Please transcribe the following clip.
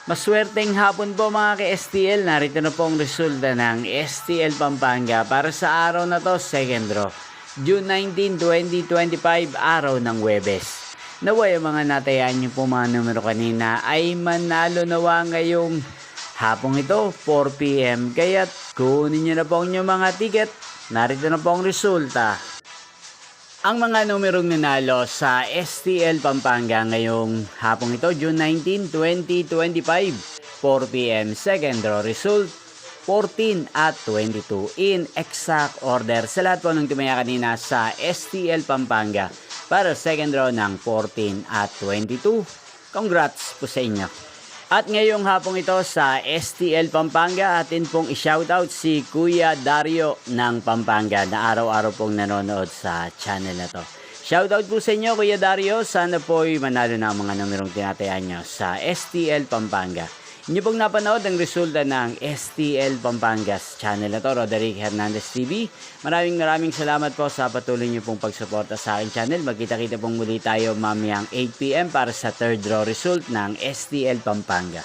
Maswerteng hapon po mga ka-STL. Narito na po ang resulta ng STL Pampanga para sa araw na to, second draw. June 19, 2025, araw ng Huwebes. Naway ang mga natayan nyo po mga numero kanina ay manalo nawa ngayong hapong ito, 4 PM. Kaya't kunin nyo na po ang inyong mga ticket. Narito na po ang resulta. Ang mga numerong nanalo sa STL Pampanga ngayong hapong ito, June 19, 2025, 4 PM, second draw result, 14 at 22 in exact order sa lahat po ng tumaya kanina sa STL Pampanga para second draw ng 14 at 22. Congrats po sa inyo. At ngayong hapong ito sa STL Pampanga, atin pong i-shoutout si Kuya Dario ng Pampanga na araw-araw pong nanonood sa channel na to. Shoutout po sa inyo Kuya Dario, sana po'y manalo na ang mga numerong tinatayan nyo sa STL Pampanga. Inyo pong napanood ang resulta ng STL Pampanga's channel na to, Roderick Hernandez TV. Maraming salamat po sa patuloy nyo pong pagsuporta sa aking channel. Magkita-kita pong muli tayo mamayang 8 PM para sa third draw result ng STL Pampanga.